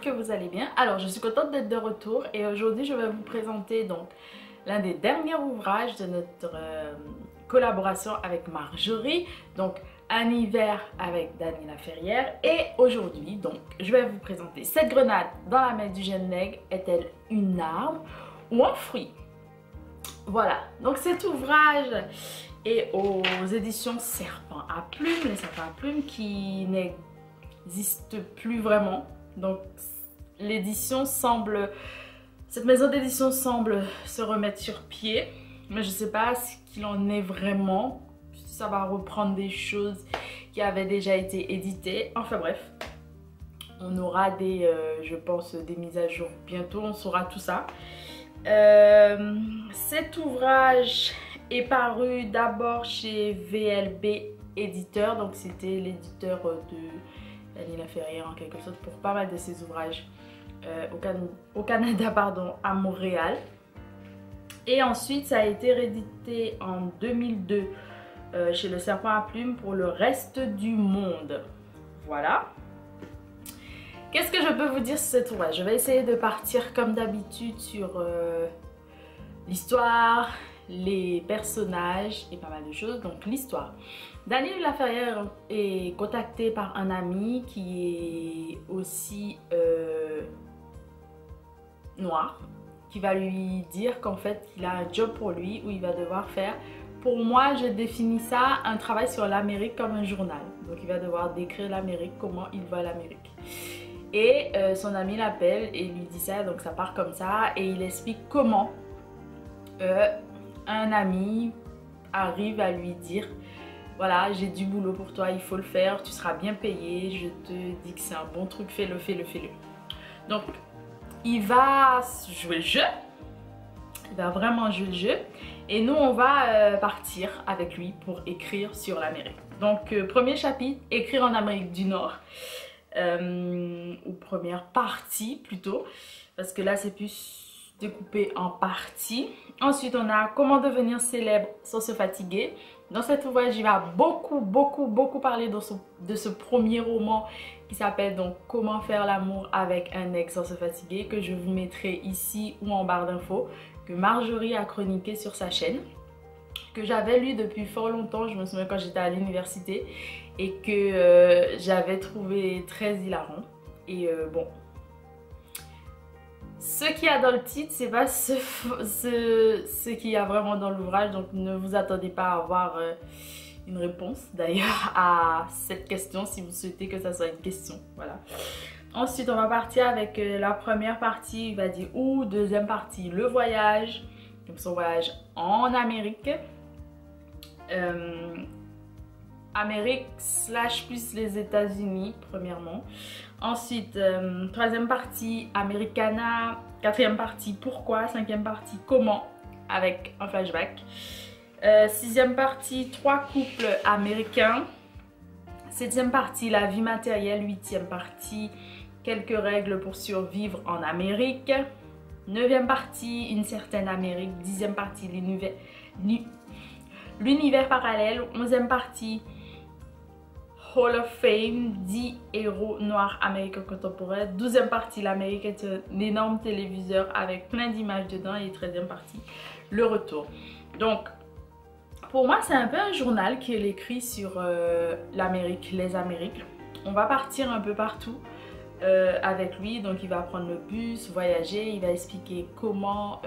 que vous allez bien. Alors je suis contente d'être de retour et aujourd'hui je vais vous présenter donc l'un des derniers ouvrages de notre collaboration avec Marjorie, donc Un hiver avec Dany Laferrière. Et aujourd'hui donc je vais vous présenter Cette grenade dans la main du jeune nègre est-elle une arme ou un fruit? Voilà, donc cet ouvrage est aux éditions Serpent à Plumes, les Serpents à Plumes qui n'existent plus vraiment. Donc l'édition semble, cette maison d'édition semble se remettre sur pied, mais je ne sais pas ce qu'il en est vraiment, si ça va reprendre des choses qui avaient déjà été éditées. Enfin bref, on aura je pense, des mises à jour bientôt, on saura tout ça. Cet ouvrage est paru d'abord chez VLB Éditeur, donc c'était l'éditeur de Dany Laferrière en quelque sorte pour pas mal de ses ouvrages au Canada, pardon, à Montréal. Et ensuite ça a été réédité en 2002 chez le Serpent à Plumes pour le reste du monde. Voilà. Qu'est-ce que je peux vous dire sur cet ouvrage? Je vais essayer de partir comme d'habitude sur l'histoire, les personnages et pas mal de choses. Donc l'histoire. Dany Laferrière est contacté par un ami qui est aussi noir, qui va lui dire qu'en fait il a un job pour lui où il va devoir faire, pour moi je définis ça, un travail sur l'Amérique comme un journal. Donc il va devoir décrire l'Amérique, comment il voit l'Amérique. Et son ami l'appelle et lui dit ça, donc ça part comme ça et il explique comment un ami arrive à lui dire voilà, j'ai du boulot pour toi, il faut le faire, tu seras bien payé, je te dis que c'est un bon truc, fais-le, fais-le, fais-le. Donc il va jouer le jeu, il va vraiment jouer le jeu et nous on va partir avec lui pour écrire sur l'Amérique. Donc premier chapitre, écrire en Amérique du Nord. Ou première partie plutôt, parce que là c'est plus découpé en parties. Ensuite on a comment devenir célèbre sans se fatiguer. Dans cet ouvrage il va beaucoup parler de ce premier roman qui s'appelle donc Comment faire l'amour avec un ex sans se fatiguer, que je vous mettrai ici ou en barre d'infos, que Marjorie a chroniqué sur sa chaîne, que j'avais lu depuis fort longtemps, je me souviens quand j'étais à l'université, et que j'avais trouvé très hilarant. Et bon, ce qu'il y a dans le titre, c'est pas ce qu'il y a vraiment dans l'ouvrage, donc ne vous attendez pas à avoir une réponse d'ailleurs à cette question si vous souhaitez que ça soit une question. Voilà. Ensuite, on va partir avec la première partie, il va dire où, deuxième partie, le voyage, donc son voyage en Amérique. Amérique / plus les États-Unis premièrement. Ensuite troisième partie Americana, quatrième partie pourquoi, cinquième partie comment avec un flashback, sixième partie 3 couples américains, septième partie la vie matérielle, huitième partie quelques règles pour survivre en Amérique, neuvième partie une certaine Amérique, dixième partie l'univers parallèle, 11e partie Hall of Fame, 10 héros noirs américains contemporains, 12e partie l'Amérique est un énorme téléviseur avec plein d'images dedans et 13e partie le retour. Donc pour moi c'est un peu un journal qu'il écrit sur l'Amérique, les Amériques. On va partir un peu partout avec lui, donc il va prendre le bus, voyager, il va expliquer comment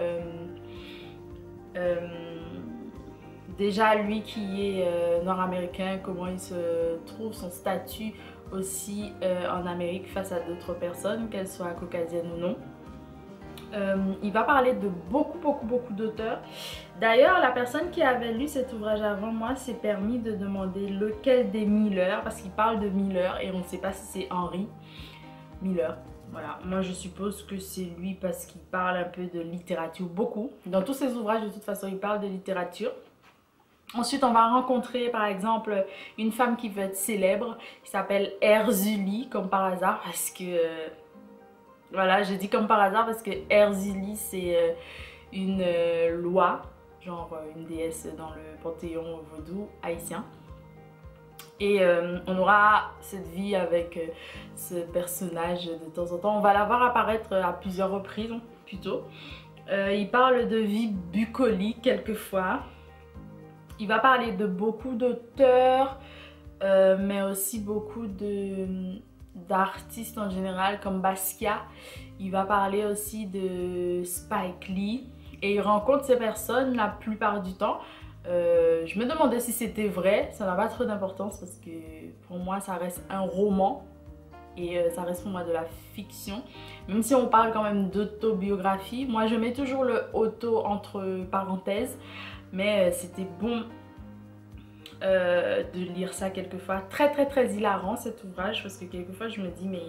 déjà lui qui est nord-américain, comment il se trouve, son statut aussi en Amérique face à d'autres personnes, qu'elles soient caucasiennes ou non. Il va parler de beaucoup d'auteurs. D'ailleurs la personne qui avait lu cet ouvrage avant moi s'est permis de demander lequel des Miller, parce qu'il parle de Miller et on ne sait pas si c'est Henry Miller. Voilà, moi je suppose que c'est lui parce qu'il parle un peu de littérature, beaucoup. Dans tous ses ouvrages de toute façon il parle de littérature. Ensuite, on va rencontrer par exemple une femme qui veut être célèbre, qui s'appelle Erzuli, comme par hasard, parce que... voilà, j'ai dit comme par hasard parce que Erzuli, c'est une loi, genre une déesse dans le panthéon vaudou haïtien. Et on aura cette vie avec ce personnage de temps en temps. On va la voir apparaître à plusieurs reprises plutôt. Il parle de vie bucolique quelquefois. Il va parler de beaucoup d'auteurs, mais aussi beaucoup d'artistes en général comme Basquiat. Il va parler aussi de Spike Lee. Et il rencontre ces personnes la plupart du temps. Je me demandais si c'était vrai, ça n'a pas trop d'importance parce que pour moi ça reste un roman et ça reste pour moi de la fiction. Même si on parle quand même d'autobiographie, moi je mets toujours le auto entre parenthèses, mais c'était bon de lire ça quelquefois. Très hilarant cet ouvrage parce que quelquefois je me dis mais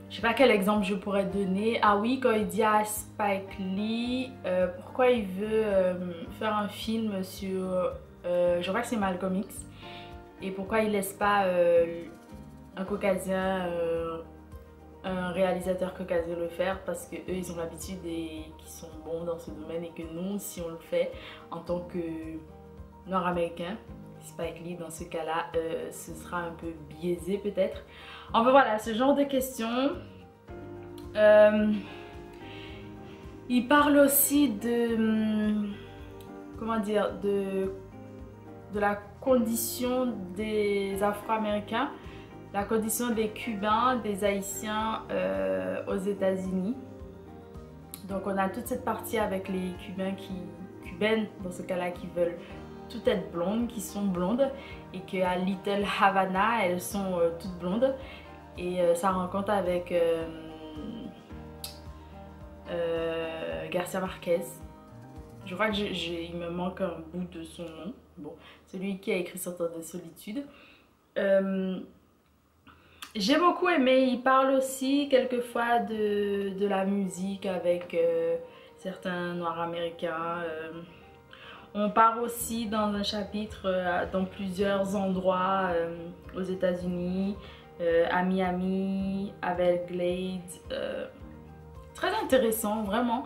je sais pas quel exemple je pourrais donner. Ah oui, quand il dit à Spike Lee pourquoi il veut faire un film sur, je crois que c'est Malcolm X, et pourquoi il laisse pas un caucasien, un réalisateur caucasien le faire, parce que eux ils ont l'habitude et qu'ils sont bons dans ce domaine, et que nous si on le fait en tant que nord-américain, Spike Lee dans ce cas-là, ce sera un peu biaisé peut-être. Enfin voilà, ce genre de questions. Il parle aussi de, comment dire, de la condition des Afro-Américains, la condition des Cubains, des Haïtiens aux États-Unis. Donc on a toute cette partie avec les cubaines dans ce cas-là, qui veulent toutes être blondes, qui sont blondes, et qu'à Little Havana elles sont toutes blondes. Et sa rencontre avec Garcia Marquez. Je crois que il me manque un bout de son nom. Bon, celui qui a écrit Sortir de solitude. J'ai beaucoup aimé. Il parle aussi quelquefois de la musique avec certains noirs américains. On part aussi dans un chapitre dans plusieurs endroits aux États-Unis, à Miami, à Everglades. Très intéressant, vraiment.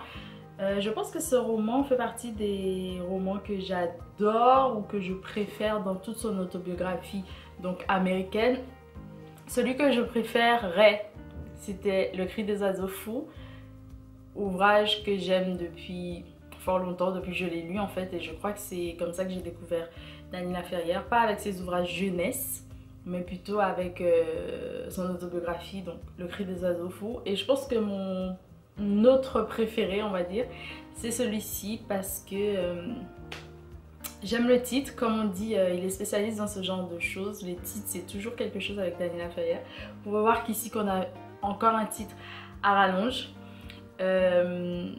Je pense que ce roman fait partie des romans que j'adore ou que je préfère dans toute son autobiographie donc américaine. Celui que je préférerais, c'était Le Cri des oiseaux fous, ouvrage que j'aime depuis fort longtemps, depuis que je l'ai lu en fait, et je crois que c'est comme ça que j'ai découvert Dany Laferrière, pas avec ses ouvrages jeunesse, mais plutôt avec son autobiographie, donc Le Cri des oiseaux fous. Et je pense que mon autre préféré, on va dire, c'est celui-ci parce que j'aime le titre. Comme on dit, il est spécialiste dans ce genre de choses. Les titres, c'est toujours quelque chose avec Dany Laferrière. Vous pouvez voir qu'ici qu'on a encore un titre à rallonge. Je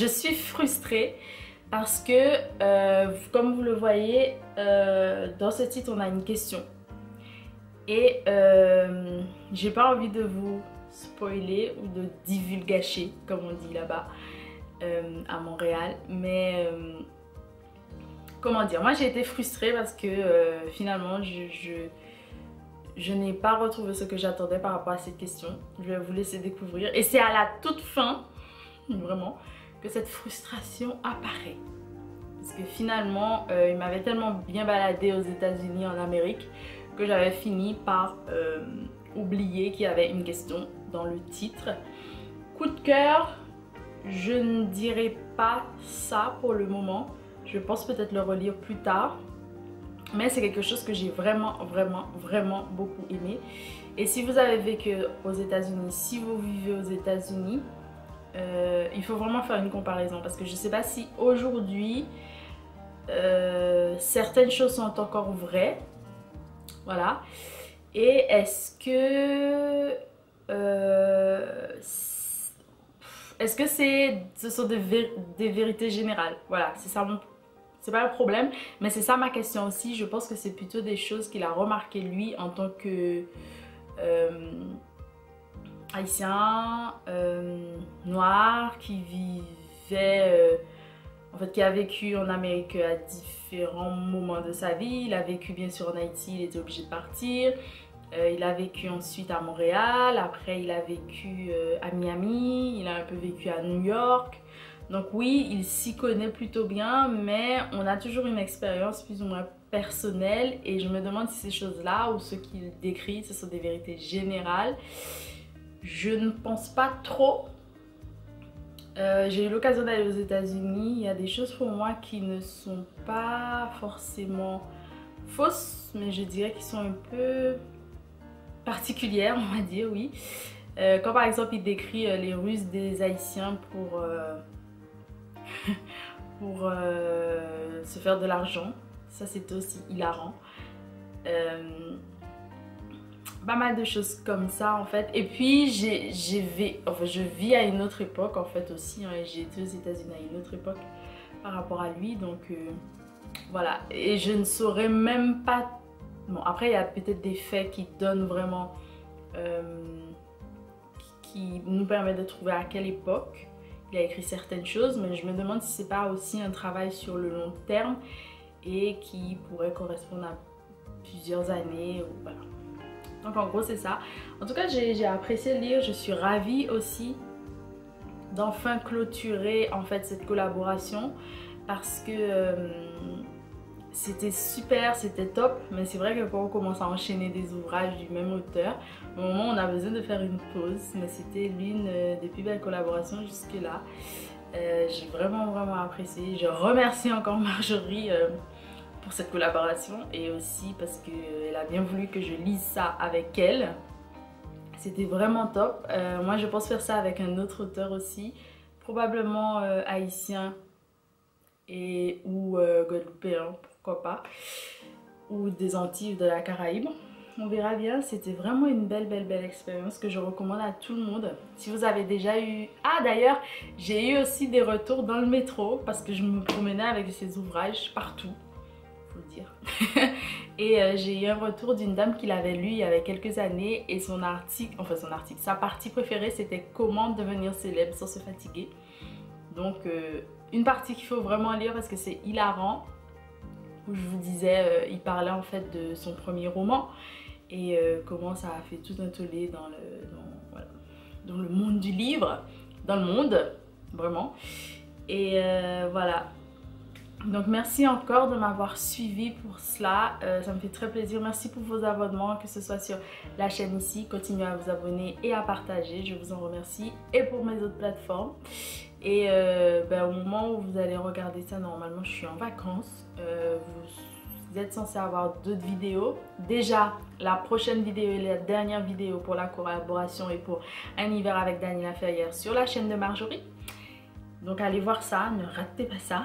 suis frustrée parce que, comme vous le voyez, dans ce titre, on a une question. Et j'ai pas envie de vous spoiler ou de divulgacher, comme on dit là-bas à Montréal. Mais comment dire, moi j'ai été frustrée parce que finalement je n'ai pas retrouvé ce que j'attendais par rapport à cette question. Je vais vous laisser découvrir. Et c'est à la toute fin, vraiment, que cette frustration apparaît. Parce que finalement, il m'avait tellement bien baladé aux États-Unis, en Amérique, que j'avais fini par oublier qu'il y avait une question dans le titre. Coup de cœur, je ne dirais pas ça pour le moment. Je pense peut-être le relire plus tard. Mais c'est quelque chose que j'ai vraiment beaucoup aimé. Et si vous avez vécu aux États-Unis, si vous vivez aux États-Unis, il faut vraiment faire une comparaison. Parce que je ne sais pas si aujourd'hui, certaines choses sont encore vraies. Voilà. Et est-ce que ce sont des vérités générales? Voilà, c'est ça c'est pas le problème, mais c'est ça ma question aussi. Je pense que c'est plutôt des choses qu'il a remarqué lui en tant que haïtien, noir, qui vivait, en fait qui a vécu en Amérique à différents moments de sa vie. Il a vécu bien sûr en Haïti, il était obligé de partir. Il a vécu ensuite à Montréal, après il a vécu à Miami, il a un peu vécu à New York. Donc oui, il s'y connaît plutôt bien, mais on a toujours une expérience plus ou moins personnelle et je me demande si ces choses-là ou ce qu'il décrit, ce sont des vérités générales. Je ne pense pas trop. J'ai eu l'occasion d'aller aux États-Unis. Il y a des choses pour moi qui ne sont pas forcément fausses, mais je dirais qu'ils sont un peu particulières, on va dire, oui. Quand par exemple il décrit les ruses des Haïtiens pour se faire de l'argent, ça c'était aussi hilarant. Pas mal de choses comme ça en fait. Et puis je vis à une autre époque en fait aussi, hein. J'ai été aux États-Unis à une autre époque par rapport à lui, donc voilà. Et je ne saurais même pas. Bon, après il y a peut-être des faits qui donnent vraiment qui nous permettent de trouver à quelle époque il a écrit certaines choses, mais je me demande si c'est pas aussi un travail sur le long terme et qui pourrait correspondre à plusieurs années ou voilà. Donc en gros c'est ça. En tout cas j'ai apprécié lire, je suis ravie aussi d'enfin clôturer en fait cette collaboration parce que c'était super, c'était top, mais c'est vrai que quand on commence à enchaîner des ouvrages du même auteur, au moment où on a besoin de faire une pause, mais c'était l'une des plus belles collaborations jusque là. J'ai vraiment apprécié. Je remercie encore Marjorie pour cette collaboration et aussi parce qu'elle a bien voulu que je lise ça avec elle. C'était vraiment top. Moi je pense faire ça avec un autre auteur aussi, probablement haïtien et ou guadeloupéen, pourquoi pas, ou des Antilles, de la Caraïbe. On verra bien. C'était vraiment une belle expérience que je recommande à tout le monde. Si vous avez déjà eu... Ah d'ailleurs, j'ai eu aussi des retours dans le métro parce que je me promenais avec ces ouvrages partout, faut le dire. Et j'ai eu un retour d'une dame qui l'avait lu il y avait quelques années et son article, sa partie préférée c'était comment devenir célèbre sans se fatiguer. Donc une partie qu'il faut vraiment lire parce que c'est hilarant, où je vous disais, il parlait en fait de son premier roman et comment ça a fait tout un tollé dans le monde du livre, dans le monde, vraiment. Et voilà. Donc merci encore de m'avoir suivi pour cela, ça me fait très plaisir. Merci pour vos abonnements, que ce soit sur la chaîne ici, continuez à vous abonner et à partager, je vous en remercie. Et pour mes autres plateformes. Et au moment où vous allez regarder ça, normalement je suis en vacances. Vous êtes censé avoir d'autres vidéos. Déjà, la prochaine vidéo et la dernière vidéo pour la collaboration et pour Un hiver avec Daniela Ferrière sur la chaîne de Marjorie. Donc allez voir ça, ne ratez pas ça.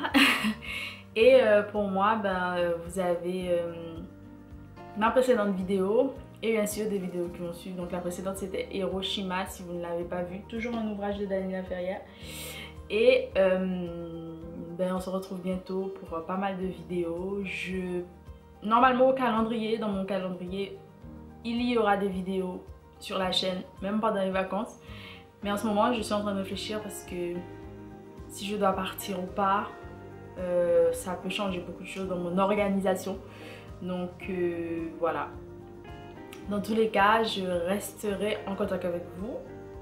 Et pour moi, vous avez ma précédente vidéo et bien sûr des vidéos qui m'ont suivi. Donc la précédente c'était Hiroshima, si vous ne l'avez pas vu, toujours un ouvrage de Daniela Ferrière. Et on se retrouve bientôt pour pas mal de vidéos. Normalement au calendrier, dans mon calendrier, il y aura des vidéos sur la chaîne, même pendant les vacances. Mais en ce moment, je suis en train de réfléchir parce que si je dois partir ou pas, ça peut changer beaucoup de choses dans mon organisation. Donc voilà. Dans tous les cas, je resterai en contact avec vous,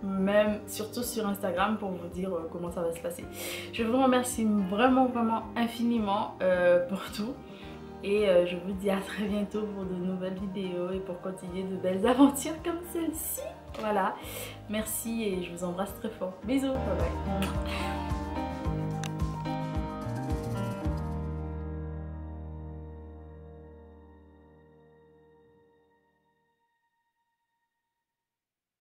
même surtout sur Instagram pour vous dire comment ça va se passer. Je vous remercie vraiment infiniment pour tout. Et je vous dis à très bientôt pour de nouvelles vidéos et pour continuer de belles aventures comme celle-ci. Voilà, merci et je vous embrasse très fort. Bisous, bye bye.